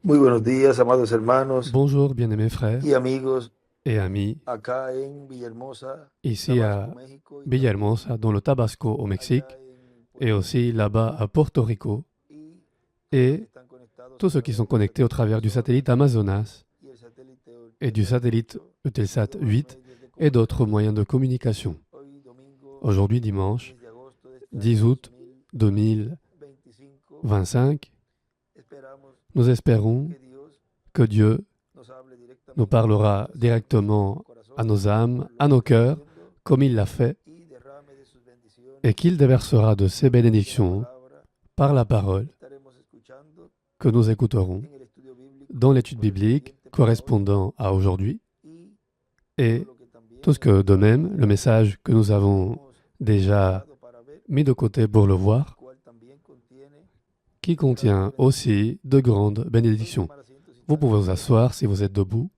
Muy buenos días, amados hermanos Bonjour, bien-aimés frères y amigos, et amis, acá en Villahermosa, ici Tabasco, à México, y también Villahermosa, dans le Tabasco au allá Mexique, en et Puerto aussi Rico, là-bas à Porto Rico, y todos los que et están conectados a tous ceux qui sont través del connectés au satélite travers du Amazonas satellite Amazonas y el satélite et du Eutelsat satellite 8 y Eutelsat demás 8 medios de et d'autres comunicación. moyens de communication. Hoy domingo Aujourd'hui, dimanche 10 de agosto de este año 10 août 2025, 2025, esperamos nous espérons que Dios que Dieu nos hable nous directamente a parlera nuestras almas y a nuestros directement à nos corazones, âmes, como lo à ha nos venido cœurs, haciendo, comme il l'a fait, y derrame de sus et bendiciones qu'il déversera de ses a través de la bénédictions palabra par la que parole estaremos escuchando que nous écouterons en el estudio dans bíblico l'étude biblique correspondiente para hoy correspondant à aujourd'hui y todo et lo que también tout ce el que de mensaje même, que le ya message que nous avons hemos déjà preparado para ver, mis de côté pour le el voir, cual también contiene qui de grandes contient bendiciones. aussi de grandes Pueden bénédictions. tomar asiento si Vous están pouvez de vous pie. asseoir si vous êtes debout.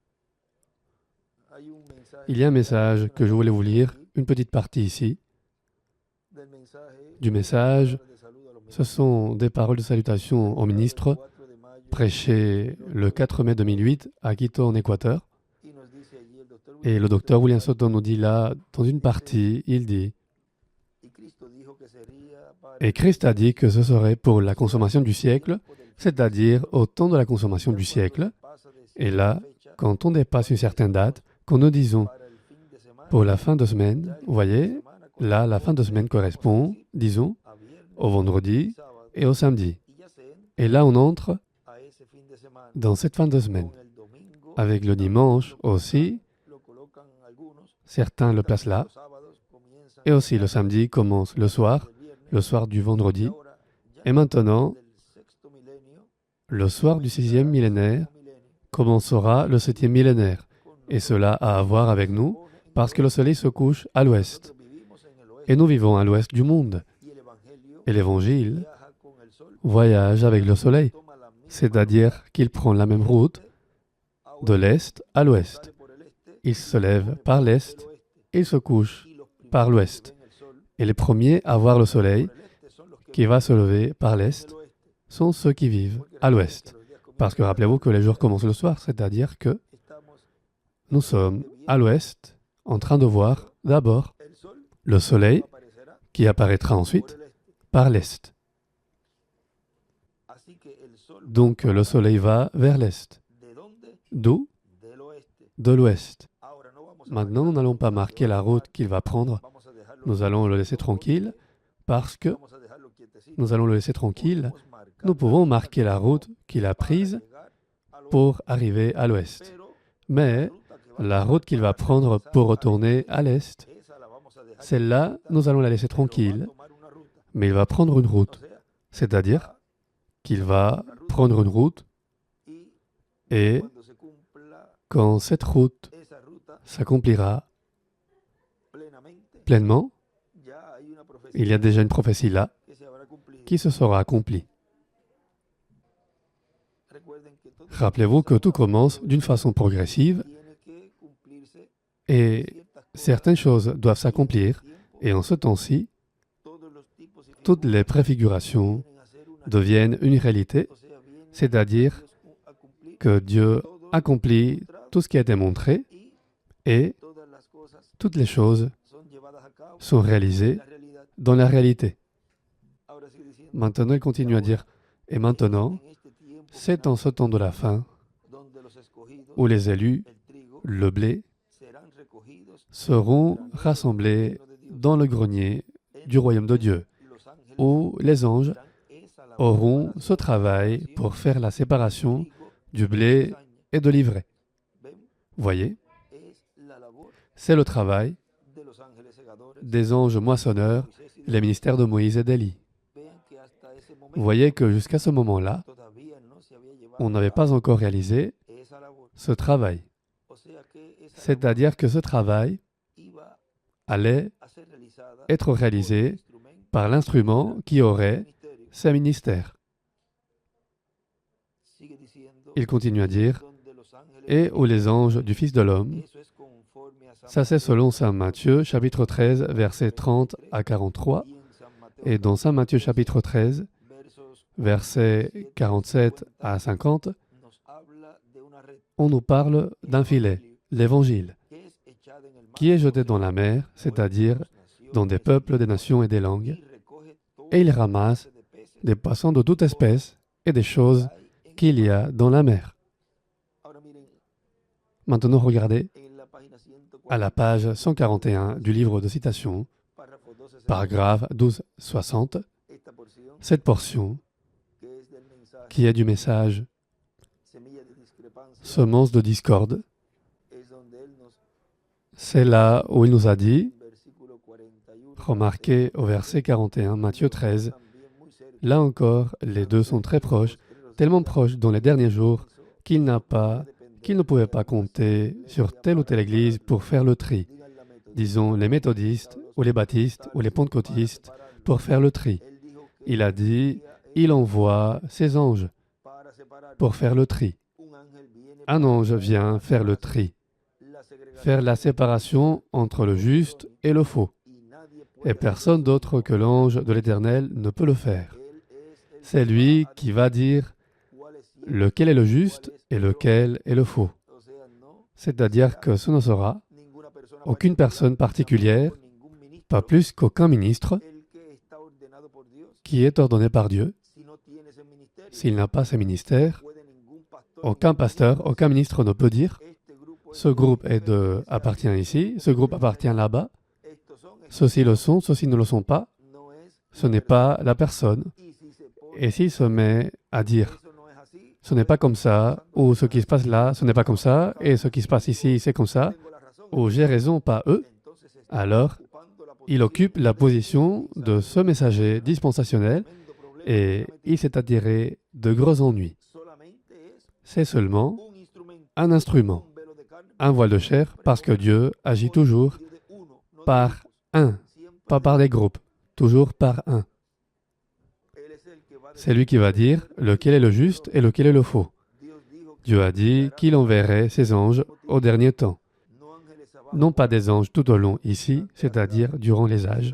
Hay un mensaje Il y a un que ya message leímos una que je voulais vous partecita lire, aquí une petite partie ici. del mensaje. Du Son message, palabras de saludo a los ce ministros sont des paroles de salutation aux predicadas el ministres 4 de mayo de prêchées le 2008 4 mai 2008 à Quito en Équateur. y nos dice allí el doctor Et William le Soto en docteur una William parte, Sutton nous dit là, dans une dice, partie, il dit y Cristo dijo que sería para et el Christ a tiempo dit que ce serait pour la o sea, consommation du el siècle, tiempo del fin del c'est-à-dire siglo, au temps de la consommation ya du cuando siècle. se pasa de Et cierta là, fecha, quand on dépasse une cuando certaine decimos date, quand nous disons para el fin de pour semana, la fin de semaine, ya el vous fin de voyez, semana là, la fin de semaine corresponde, vamos a correspond, decir, disons, a viernes au y vendredi sábado, et au samedi. y ya se Et entra là, on entre a ese fin de semana dans cette fin de semaine. con el domingo, Avec le también dimanche lo colocan, aussi, lo colocan algunos, certains le y placent también là, los sábados comienzan et aussi le ya samedi commence la noche del le viernes, soir du y vendredi, ahora ya et maintenant, del sexto milenio le soir du sixième comenzará el millénaire séptimo milenio, commencera le septième millénaire. con Et cela nosotros a à voir avec se nous, pone en el parce que le oeste, soleil se couche à y l'ouest, nosotros vivimos en el et nous oeste, vivons à l'ouest du monde. y el evangelio Et l'évangile viaja con el sol, voyage avec le soleil, toma la misma c'est-à-dire ruta qu'il prend la même de route este a de oeste, l'est à l'ouest. sale por el este Il y se se lève pone par por l'est el oeste, et il se couche y los par primeros que l'ouest. ven el sol Et les premiers à voir le que sale soleil, por el este son los que qui va se viven lever par en l'est, el oeste, sont ceux qui vivent porque à recuerden que l'ouest. los días Parce que comienzan a la rappelez-vous que les tarde, jours commencent le soir, c'est-à-dire que estamos nous en el sommes oeste à viendo l'ouest en train de voir d'abord el sol le que soleil aparecerá qui apparaîtra por ensuite el este. par l'est. Así que el sol va Donc le para soleil va vers l'est. ¿de dónde? D'où? Del oeste. De l'ouest. Ahora no vamos a Maintenant, nous marcar n'allons la pas ruta de marquer la dónde route va, qu'il va prendre, vamos a dejarlo nous allons le laisser quietecito tranquille, porque parce que vamos a dejarlo quietecito. nous allons le laisser tranquille. Podemos marcar Nous la pouvons ruta marquer que la tomó route qu'il a para prise llegar al oeste, pour arriver à l'ouest. pero la Mais ruta que va a la tomar route qu'il va para prendre regresar pour al retourner este, à l'est, esa la vamos a dejar celle-là, quietecita, nous allons la laisser pero va a tranquille, tomar una ruta. mais il va prendre une O route. sea, C'est-à-dire va qu'il a va tomar una ruta prendre une route y et cuando se cumpla quand cette route esa ruta s'accomplira plenamente, pleinement, ya hay una il y a profecía déjà une prophétie là que se habrá cumplido. qui se sera accomplie. Recuerden que todo Rappelez-vous que tout comienza commence d'une façon progressive tiene que cumplirse et ciertas cosas certaines choses doivent y en s'accomplir. ese tiempo Et en ce temps-ci, todos los tipos y toutes les figuras préfigurations vienen a ser una deviennent une réalité, o sea, viene c'est-à-dire Dios a cumplir que Dieu todo accomplit mostrado tout ce qui a été montré y et todas las cosas toutes les choses son llevadas a cabo sont en réalisées la realidad. dans la réalité. Ahora sigue diciendo, Maintenant, il continue à dire, et maintenant, en este tiempo c'est en ce temps de la fin donde los escogidos, où les élus, el trigo, le blé, serán recogidos seront granero del rassemblés reino de Dios. dans le grenier du royaume de Dieu, Los ángeles où les anges harán esa labor auront para ce hacer travail separación pour faire la del séparation trigo du y de la blé cizaña. et de l'ivraie. Ven, Voyez, es la labor c'est le travail de los ángeles segadores, des anges moissonneurs, Moisés y de les Elías. ministères de Moïse et d'Élie. Vean que hasta ese Vous momento voyez que jusqu'à ce moment-là, todavía no se había llevado on a n'avait cabo pas encore réalisé esa labor. ce travail. O sea que esa labor C'est-à-dire que ce travail iba allait a ser realizada être por el réalisé instrumento par l'instrument qui aurait ministerio. ces ministères. Sigue diciendo, Il continue à dire, donde los ángeles et où les anges du Fils de l'homme, eso es conforme a San ça c'est Mateo, selon Saint Matthieu, chapitre 13, versets 30 à 43, y en San Mateo et dans Saint Matthieu, chapitre 13, versos versets 47 47 à 50, nos on nous parle d'un filet, l'Évangile, qui est jeté dans la mer, c'est-à-dire dans des peuples, des nations et des langues, et il ramasse des poissons de toute espèce et des choses qu'il y a dans la mer. Maintenant, regardez à la page 141 du livre de citations, paragraphe 1260, cette portion qui est du message Semence de discorde, c'est là où il nous a dit, remarquez au verset 41, Matthieu 13, là encore, les deux sont très proches, tellement proches dans les derniers jours qu'il ne pouvait pas compter sur telle ou telle église pour faire le tri. Disons les méthodistes, ou les baptistes, ou les pentecôtistes, pour faire le tri. Il a dit, il envoie ses anges pour faire le tri. Un ange vient faire le tri, faire la séparation entre le juste et le faux. Et personne d'autre que l'ange de l'Éternel ne peut le faire. C'est lui qui va dire lequel est le juste et lequel est le faux. C'est-à-dire que ce ne sera aucune personne particulière, pas plus qu'aucun ministre qui est ordonné par Dieu. S'il n'a pas ce ministère, aucun pasteur, aucun ministre ne peut dire « ce groupe appartient ici, ce groupe appartient là-bas, ceux-ci le sont, ceux-ci ne le sont pas ». Ce n'est pas la personne. Et s'il se met à dire « ce n'est pas comme ça » ou « ce qui se passe là, ce n'est pas comme ça » et « ce qui se passe ici, c'est comme ça » ou « j'ai raison, pas eux », alors il occupe la position de ce messager dispensationnel et il s'est attiré de gros ennuis. C'est seulement un instrument, un voile de chair, parce que Dieu agit toujours par un, pas par des groupes, toujours par un. C'est lui qui va dire lequel est le juste et lequel est le faux. Dieu a dit qu'il enverrait ses anges au dernier temps. Non pas des anges tout au long ici, c'est-à-dire durant les âges,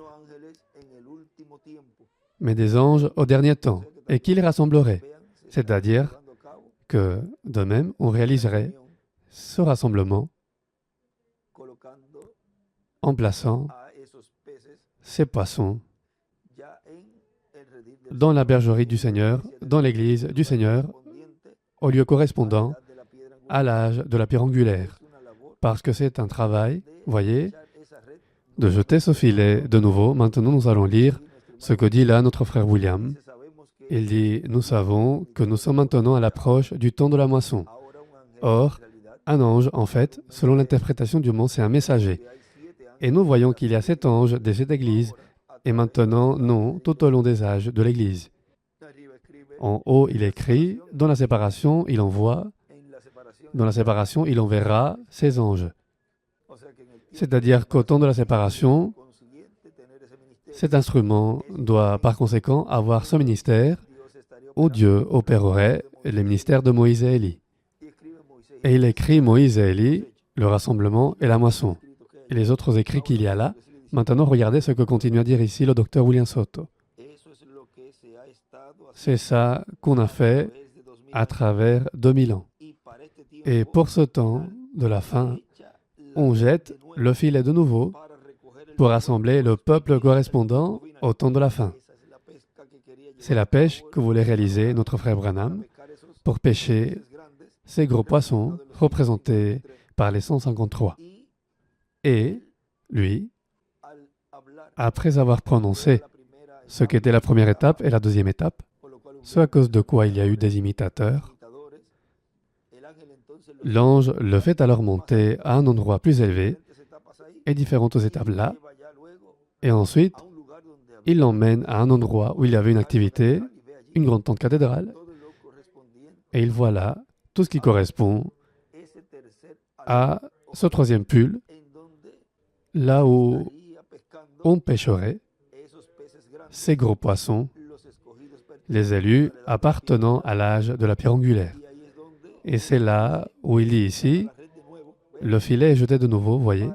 mais des anges au dernier temps, et qu'il rassemblerait, c'est-à-dire que, de même, on réaliserait ce rassemblement en plaçant ces poissons dans la bergerie du Seigneur, dans l'église du Seigneur, au lieu correspondant à l'âge de la pierre angulaire. Parce que c'est un travail, voyez, de jeter ce filet de nouveau. Maintenant, nous allons lire ce que dit là notre frère William. Il dit, nous savons que nous sommes maintenant à l'approche du temps de la moisson. Or, un ange, en fait, selon l'interprétation du mot, c'est un messager. Et nous voyons qu'il y a 7 anges de cette église, et maintenant, non, tout au long des âges de l'église. En haut, il écrit, dans la séparation, il envoie, dans la séparation, il enverra ses anges. C'est-à-dire qu'au temps de la séparation, cet instrument doit par conséquent avoir ce ministère où Dieu opérerait les ministères de Moïse et Élie. Et il écrit Moïse et Élie, le rassemblement et la moisson. Et les autres écrits qu'il y a là. Maintenant, regardez ce que continue à dire ici le docteur William Soto. C'est ça qu'on a fait à travers 2000 ans. Et pour ce temps de la fin, on jette le filet de nouveau pour rassembler le peuple correspondant au temps de la fin. C'est la pêche que voulait réaliser notre frère Branham pour pêcher ces gros poissons représentés par les 153. Et lui, après avoir prononcé ce qu'était la première étape et la deuxième étape, ce à cause de quoi il y a eu des imitateurs, l'ange le fait alors monter à un endroit plus élevé et différentes étapes là, et ensuite, il l'emmène à un endroit où il y avait une activité, une grande tente cathédrale, et il voit là tout ce qui correspond à ce troisième pull, là où on pêcherait ces gros poissons, les élus appartenant à l'âge de la pierre angulaire. Et c'est là où il dit ici, le filet est jeté de nouveau, voyez,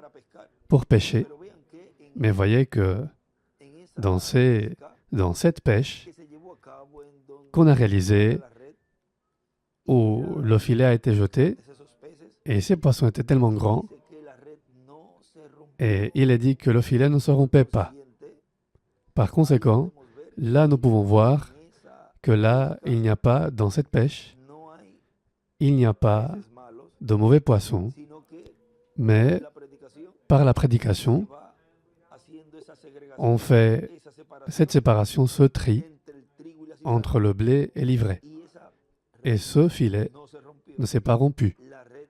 pour pêcher. Mais voyez que dans cette pêche qu'on a réalisée, où le filet a été jeté, Et ces poissons étaient tellement grands, dice que la red no se rompió. et il est dit que le filet ne se rompait pas. Par conséquent, là nous pouvons voir que là, il n'y a pas, dans cette pêche, No hay il n'y a pas peces malos, de mauvais poissons, sino que mais la predicación par la prédication, va haciendo esa segregación, on fait esa separación cette séparation, ce tri entre el trigo y la cizaña, entre le blé et l'ivraie. y esa Et ce filet no se rompió. ne s'est pas rompu. La red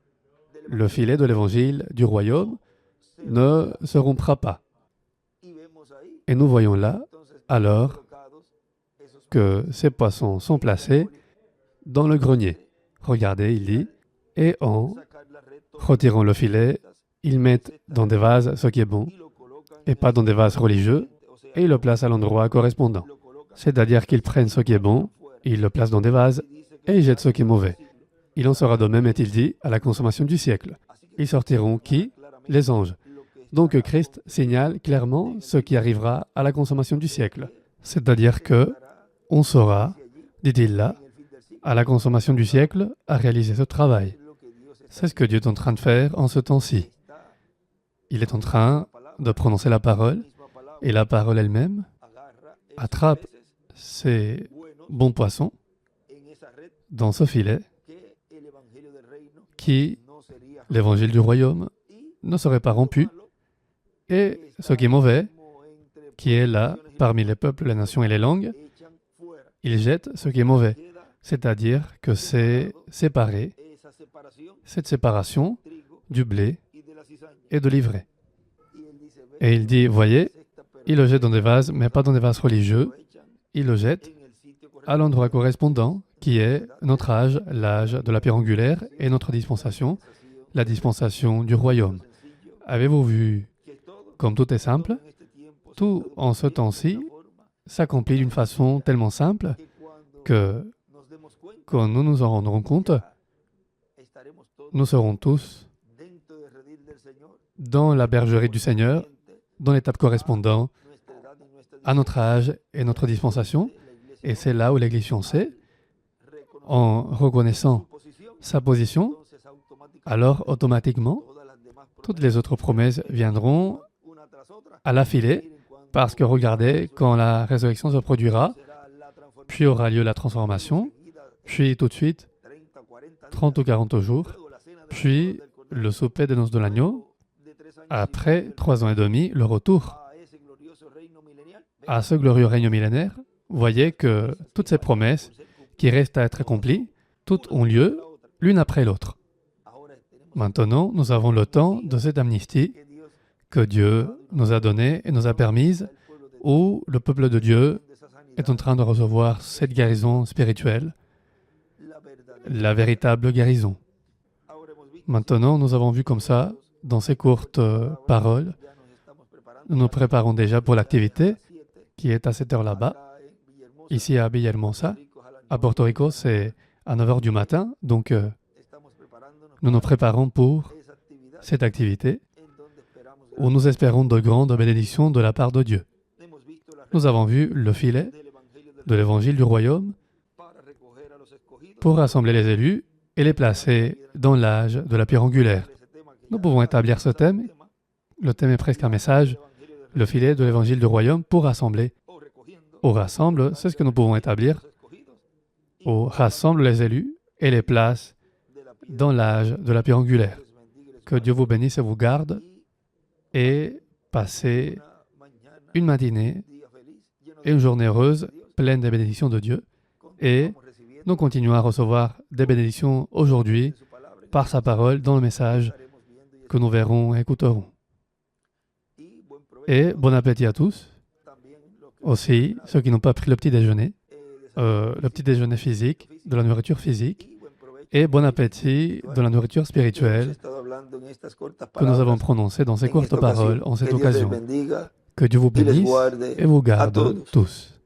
del Le filet de l'évangile du royaume se ne se rompra pas. y vemos ahí Et nous voyons là entonces alors colocados esos que ces poissons sont placés dans le grenier. Regardez, il dit, et en sacar la red retirant le filet, ils mettent dans des vases ce qui est bon, y lo colocan et pas dans des vases religieux, o sea, et ils le placent à l'endroit correspondant. lo colocan C'est-à-dire qu'ils prennent ce qui est bon, ils le placent dans des vases, y dice que et ils jettent ce qui est mauvais. Il en sera de même, est-il dit, à la consommation du siècle. Ils sortiront qui? Les anges. lo que Donc Christ signale clairement ce qui arrivera à la consommation du siècle. C'est-à-dire que on saura, dit-il là, à la consommation du siècle, à réaliser ce travail. lo que Dios está C'est ce que Dieu est en train de faire en ce temps-ci. Il est en train de prononcer la parole, misma palabra et la parole elle-même agarra esos attrape peces ces buenos bons poissons en esa red dans ce filet que el evangelio del reino qui, no sería l'évangile du royaume, y ne serait pas rompu, malo et ce qui est mauvais, como entre qui est là, parmi les peuples, les nations et les langues, echan fuera il jette ce qui est mauvais. queda C'est-à-dire que c'est séparé, esa separación cette séparation trigo du blé y de la cizaña et de l'ivraie. y él dice ve Et il dit, voyez, secta pero il le jette dans des vases, mais pas dans des vases religieux, lo echan il le jette en el sitio à l'endroit correspondant, qui est notre âge, l'âge de la pierre angulaire, et notre dispensation, la dispensation du royaume. sencillo Avez-vous vu que todo comme tout est simple? en este tiempo se Tout puede en ce cumplir de temps-ci una forma s'accomplit d'une façon tellement simple que cuando que nos demos cuenta quand nous nous en rendrons compte, estaremos todos nous serons tous dentro del redil del Señor dans la bergerie du Seigneur, dans l'étape correspondant nuestra edad y nuestra à notre âge et notre dispensation. Et c'est là où l'Église fiancée, en reconnaissant sa position, entonces automáticamente alors automatiquement, todas las demás toutes les autres promesses viendront una tras otra à l'affilée, parce que regardez, quand la résurrection se produira, será la transformación puis aura lieu la transformation, seguida puis tout de suite, 30 40 30 ou 40 jours, luego la cena de puis le souper des noces de l'agneau, de 3 años après 3 ans et demi, le retour a ese glorioso reino milenial à ce glorieux règne millénaire. Voyez que toutes ces promesses qui restent à être accomplies, toutes ont lieu l'une après l'autre. ahora tenemos Maintenant, nous avons le temps de cette amnistie que Dios que Dieu nous a donnée et nous a permise, el pueblo de où le peuple de Dieu de esa sanidad est en train de recevoir cette guérison spirituelle, la verdad la véritable guérison. ahora hemos visto Maintenant, nous avons vu comme ça, dans ces courtes paroles, ya nos estamos preparando nous nous préparons déjà pour l'activité 7 qui est à cette heure là-bas. acá en Villahermosa Ici à Villahermosa, Rico, a las à Porto Rico, c'est à 9 h du matin, donc estamos preparándonos nous nous préparons pour esa actividad cette activité en donde esperamos où nous espérons de grandes bénédictions de la part de Dieu. hemos visto la Nous avons vu le filet del evangelio del de l'évangile du royaume para recoger a los escogidos pour rassembler les élus et les placer dans l'âge de la pierre angulaire. ese tema que Nous ya pouvons établir ce thème. tema, Le thème est presque un message, evangelio del le filet de l'évangile du royaume pour rassembler. o recogiendo Au rassemble, c'est ce que nous pouvons établir. los escogidos Au rassemble les élus et les place de la piedra. dans l'âge de la pierre angulaire. Les bendiga y les Que Dieu vous bénisse et vous garde y et passez una mañana, une matinée día feliz, lleno et une journée heureuse, pleine des bénédictions de Dieu. Et continuamos recibiendo nous continuons à recevoir des bénédictions aujourd'hui de su palabra y par sa parole dans le message estaremos viendo y que nous verrons et écouterons. y buen provecho Et bon appétit à tous. también los que Aussi, ceux qui n'ont pas pris le petit déjeuner, de le petit déjeuner physique, de la nourriture physique, y buen provecho et bon appétit de la nourriture que hemos spirituelle estado hablando en estas cortas que nous avons palabras prononcée dans ces en courtes esta ocasión. paroles en cette Que Dios les occasion. bendiga Que Dieu vous y les bénisse guarde et vous a garde todos. tous.